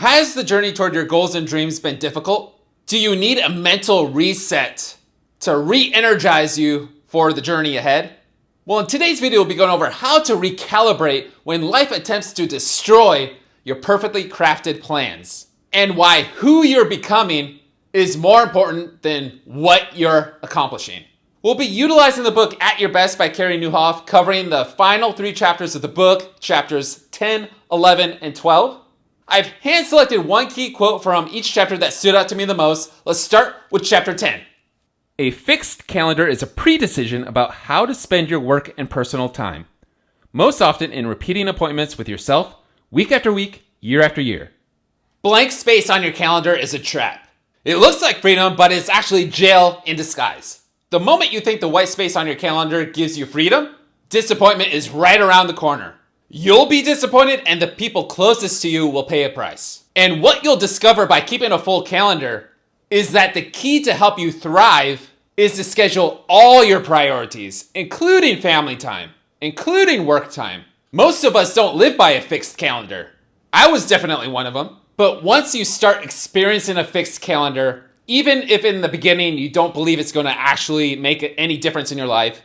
Has the journey toward your goals and dreams been difficult? Do you need a mental reset to re-energize you for the journey ahead? Well, in today's video, we'll be going over how to recalibrate when life attempts to destroy your perfectly crafted plans, and why who you're becoming is more important than what you're accomplishing. We'll be utilizing the book At Your Best by Carey Nieuwhof, covering the final 3 chapters of the book, chapters 10, 11, and 12. I've hand-selected one key quote from each chapter that stood out to me the most. Let's start with chapter 10. A fixed calendar is a pre-decision about how to spend your work and personal time, most often in repeating appointments with yourself, week after week, year after year. Blank space on your calendar is a trap. It looks like freedom, but it's actually jail in disguise. The moment you think the white space on your calendar gives you freedom, disappointment is right around the corner. You'll be disappointed, and the people closest to you will pay a price. And what you'll discover by keeping a full calendar is that the key to help you thrive is to schedule all your priorities, including family time, including work time. Most of us don't live by a fixed calendar. I was definitely one of them. But once you start experiencing a fixed calendar, even if in the beginning you don't believe it's going to actually make any difference in your life,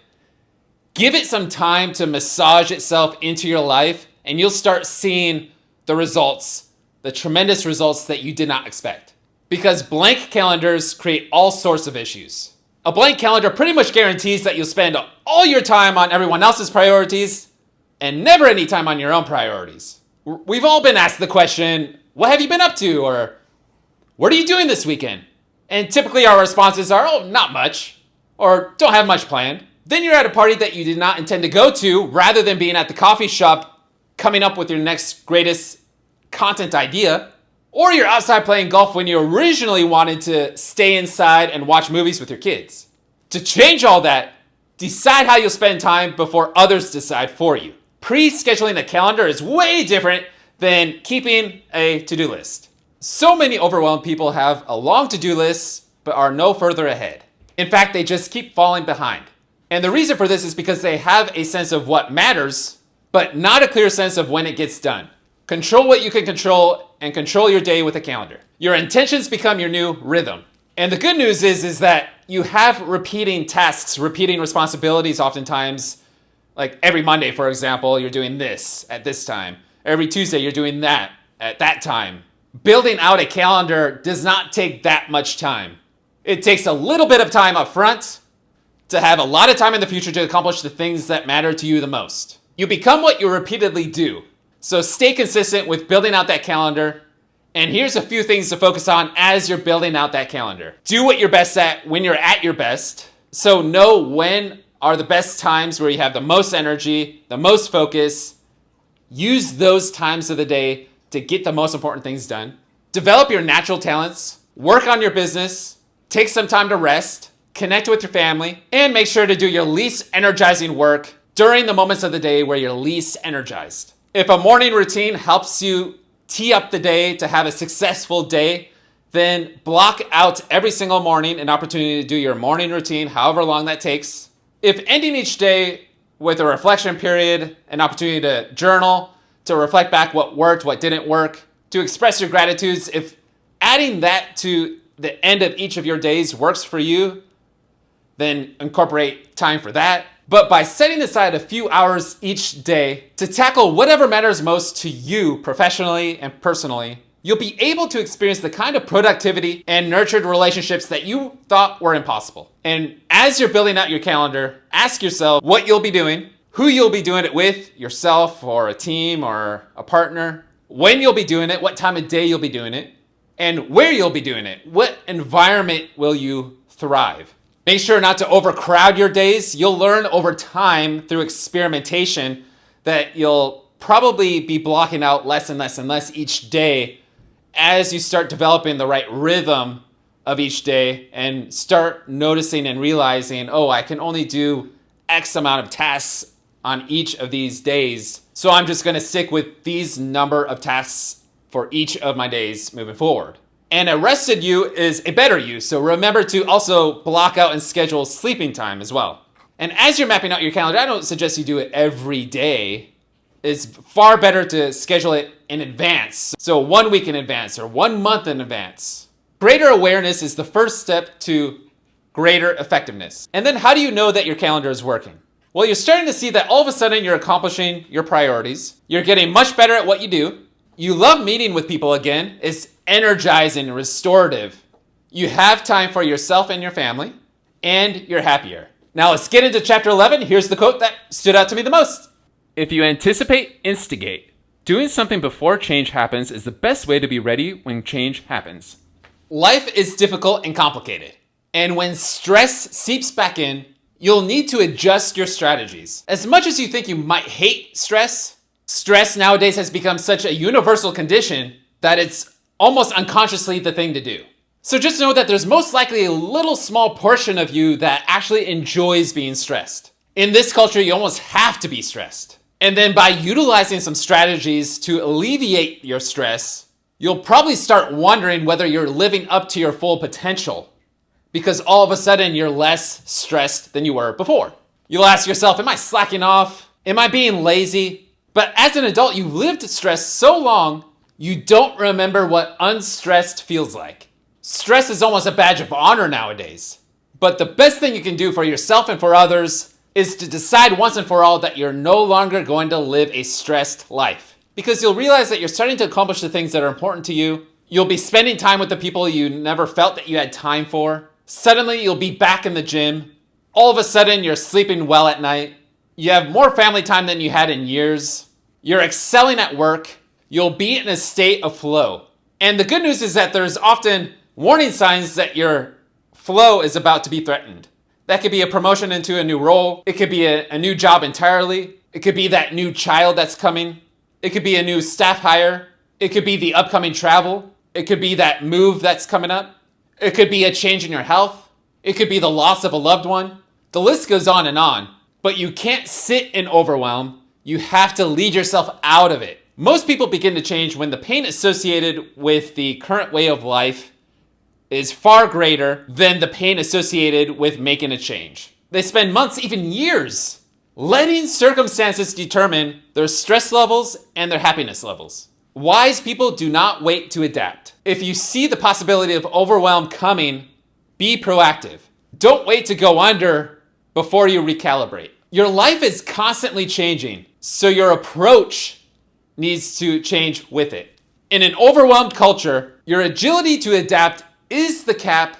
give it some time to massage itself into your life, and you'll start seeing the results, the tremendous results that you did not expect. Because blank calendars create all sorts of issues. A blank calendar pretty much guarantees that you'll spend all your time on everyone else's priorities and never any time on your own priorities. We've all been asked the question, what have you been up to? Or what are you doing this weekend? And typically our responses are, oh, not much, or don't have much planned. Then you're at a party that you did not intend to go to, rather than being at the coffee shop coming up with your next greatest content idea. Or you're outside playing golf when you originally wanted to stay inside and watch movies with your kids. To change all that, decide how you'll spend time before others decide for you. Pre-scheduling a calendar is way different than keeping a to-do list. So many overwhelmed people have a long to-do list, but are no further ahead. In fact, they just keep falling behind. And the reason for this is because they have a sense of what matters, but not a clear sense of when it gets done. Control what you can control and control your day with a calendar. Your intentions become your new rhythm. And the good news is that you have repeating tasks, repeating responsibilities oftentimes. Like every Monday, for example, you're doing this at this time. Every Tuesday, you're doing that at that time. Building out a calendar does not take that much time. It takes a little bit of time up front to have a lot of time in the future to accomplish the things that matter to you the most. You become what you repeatedly do. So stay consistent with building out that calendar. And here's a few things to focus on as you're building out that calendar. Do what you're best at when you're at your best. So know when are the best times where you have the most energy, the most focus. Use those times of the day to get the most important things done. Develop your natural talents. Work on your business. Take some time to rest. Connect with your family. And make sure to do your least energizing work during the moments of the day where you're least energized. If a morning routine helps you tee up the day to have a successful day, then block out every single morning an opportunity to do your morning routine, however long that takes. If ending each day with a reflection period, an opportunity to journal, to reflect back what worked, what didn't work, to express your gratitudes, if adding that to the end of each of your days works for you, then incorporate time for that. But by setting aside a few hours each day to tackle whatever matters most to you professionally and personally, you'll be able to experience the kind of productivity and nurtured relationships that you thought were impossible. And as you're building out your calendar, ask yourself what you'll be doing, who you'll be doing it with, yourself or a team or a partner, when you'll be doing it, what time of day you'll be doing it, and where you'll be doing it. What environment will you thrive? Make sure not to overcrowd your days. You'll learn over time through experimentation that you'll probably be blocking out less and less and less each day as you start developing the right rhythm of each day and start noticing and realizing, oh, I can only do X amount of tasks on each of these days. So I'm just going to stick with these number of tasks for each of my days moving forward. And a rested you is a better you. So remember to also block out and schedule sleeping time as well. And as you're mapping out your calendar, I don't suggest you do it every day. it's far better to schedule it in advance. So 1 week in advance or 1 month in advance. Greater awareness is the first step to greater effectiveness. And then how do you know that your calendar is working? Well, you're starting to see that all of a sudden you're accomplishing your priorities. You're getting much better at what you do. You love meeting with people again. It's energizing and restorative. You have time for yourself and your family, and you're happier. Now let's get into chapter 11. Here's the quote that stood out to me the most. If you anticipate, instigate. Doing something before change happens is the best way to be ready when change happens. Life is difficult and complicated. And when stress seeps back in, you'll need to adjust your strategies. As much as you think you might hate stress, stress nowadays has become such a universal condition that it's almost unconsciously the thing to do. So just know that there's most likely a little small portion of you that actually enjoys being stressed. In this culture, you almost have to be stressed. And then by utilizing some strategies to alleviate your stress, you'll probably start wondering whether you're living up to your full potential, because all of a sudden you're less stressed than you were before. You'll ask yourself, am I slacking off? Am I being lazy? But as an adult, you've lived stressed so long, you don't remember what unstressed feels like. Stress is almost a badge of honor nowadays. But the best thing you can do for yourself and for others is to decide once and for all that you're no longer going to live a stressed life. Because you'll realize that you're starting to accomplish the things that are important to you. You'll be spending time with the people you never felt that you had time for. Suddenly, you'll be back in the gym. All of a sudden, you're sleeping well at night. You have more family time than you had in years. You're excelling at work. You'll be in a state of flow. And the good news is that there's often warning signs that your flow is about to be threatened. That could be a promotion into a new role. It could be a new job entirely. It could be that new child that's coming. It could be a new staff hire. It could be the upcoming travel. It could be that move that's coming up. It could be a change in your health. It could be the loss of a loved one. The list goes on. But you can't sit in overwhelm. You have to lead yourself out of it. Most people begin to change when the pain associated with the current way of life is far greater than the pain associated with making a change. They spend months, even years, letting circumstances determine their stress levels and their happiness levels. Wise people do not wait to adapt. If you see the possibility of overwhelm coming, be proactive. Don't wait to go under before you recalibrate. Your life is constantly changing, so your approach needs to change with it. In an overwhelmed culture, your agility to adapt is the cap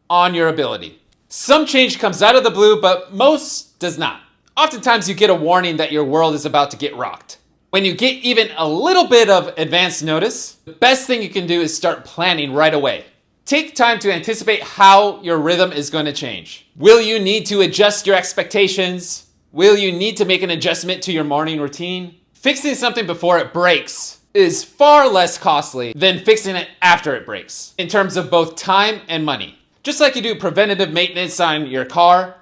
on your ability. Some change comes out of the blue, but most does not. Oftentimes you get a warning that your world is about to get rocked. When you get even a little bit of advance notice, the best thing you can do is start planning right away. Take time to anticipate how your rhythm is going to change. Will you need to adjust your expectations? Will you need to make an adjustment to your morning routine? Fixing something before it breaks is far less costly than fixing it after it breaks, in terms of both time and money. Just like you do preventative maintenance on your car,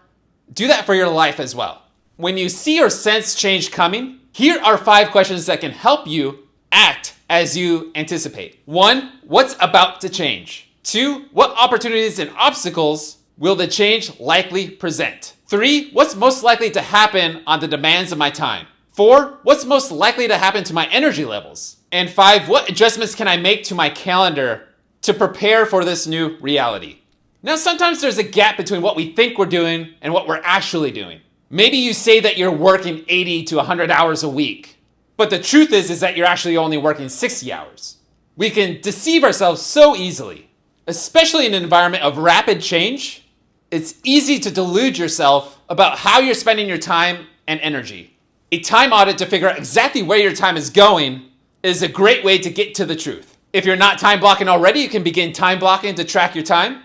do that for your life as well. When you see or sense change coming, here are 5 questions that can help you act as you anticipate. 1, what's about to change? 2, what opportunities and obstacles will the change likely present? 3, what's most likely to happen on the demands of my time? 4, what's most likely to happen to my energy levels? And 5, what adjustments can I make to my calendar to prepare for this new reality? Now, sometimes there's a gap between what we think we're doing and what we're actually doing. Maybe you say that you're working 80 to 100 hours a week, but the truth is that you're actually only working 60 hours. We can deceive ourselves so easily, especially in an environment of rapid change. It's easy to delude yourself about how you're spending your time and energy. A time audit to figure out exactly where your time is going is a great way to get to the truth. If you're not time blocking already, you can begin time blocking to track your time.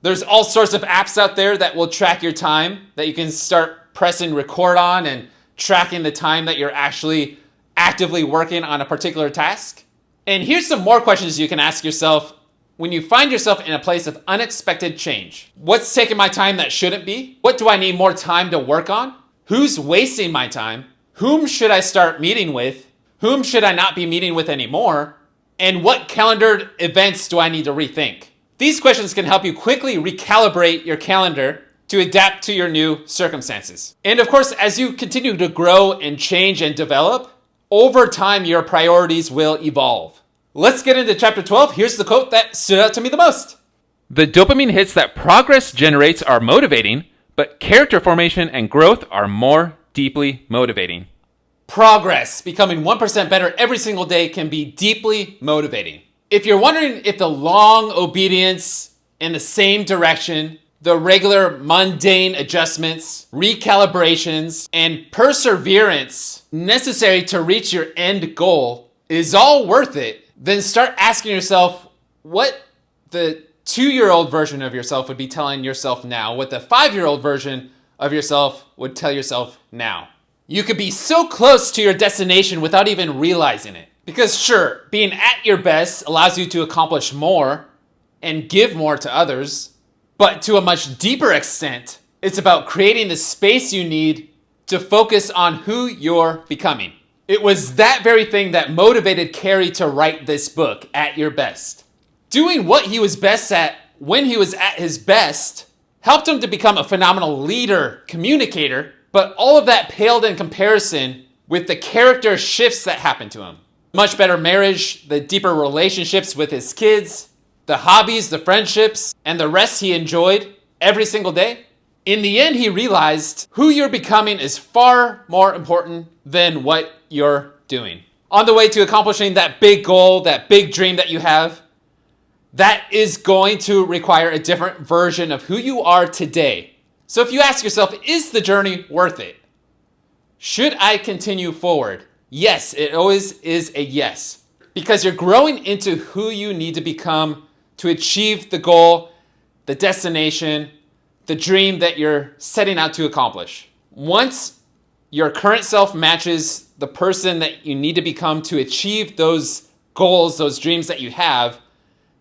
There's all sorts of apps out there that will track your time that you can start pressing record on and tracking the time that you're actually actively working on a particular task. And here's some more questions you can ask yourself when you find yourself in a place of unexpected change. What's taking my time that shouldn't be? What do I need more time to work on? Who's wasting my time? Whom should I start meeting with? Whom should I not be meeting with anymore? And what calendared events do I need to rethink? These questions can help you quickly recalibrate your calendar to adapt to your new circumstances. And of course, as you continue to grow and change and develop, Over time, your priorities will evolve. Let's get into chapter 12. Here's the quote that stood out to me the most. The dopamine hits that progress generates are motivating, but character formation and growth are more deeply motivating. Progress, becoming 1% better every single day, can be deeply motivating. If you're wondering if the long obedience in the same direction, the regular mundane adjustments, recalibrations, and perseverance necessary to reach your end goal is all worth it, then start asking yourself what the 2-year-old version of yourself would be telling yourself now, what the 5-year-old version of yourself would tell yourself now. You could be so close to your destination without even realizing it. Because sure, being at your best allows you to accomplish more and give more to others, but to a much deeper extent, it's about creating the space you need to focus on who you're becoming. It was that very thing that motivated Carey to write this book, At Your Best. Doing what he was best at when he was at his best helped him to become a phenomenal leader, communicator, but all of that paled in comparison with the character shifts that happened to him. Much better marriage, the deeper relationships with his kids, the hobbies, the friendships, and the rest he enjoyed every single day. In the end, he realized who you're becoming is far more important than what you're doing. On the way to accomplishing that big goal, that big dream that you have, that is going to require a different version of who you are today. So if you ask yourself, is the journey worth it? Should I continue forward? Yes, it always is a yes. Because you're growing into who you need to become to achieve the goal, the destination, the dream that you're setting out to accomplish. Once your current self matches the person that you need to become to achieve those goals, those dreams that you have,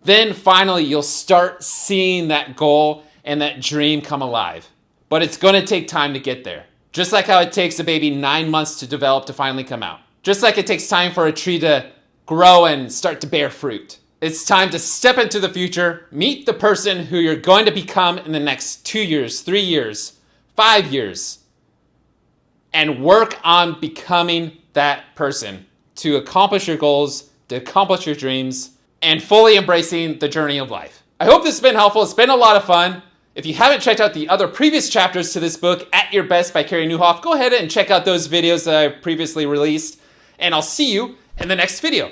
then finally you'll start seeing that goal and that dream come alive. But it's going to take time to get there. Just like how it takes a baby 9 months to develop to finally come out. Just like it takes time for a tree to grow and start to bear fruit. It's time to step into the future, meet the person who you're going to become in the next 2 years, 3 years, 5 years, and work on becoming that person to accomplish your goals, to accomplish your dreams, and fully embracing the journey of life. I hope this has been helpful. It's been a lot of fun. If you haven't checked out the other previous chapters to this book, At Your Best by Carey Nieuwhof, go ahead and check out those videos that I previously released, and I'll see you in the next video.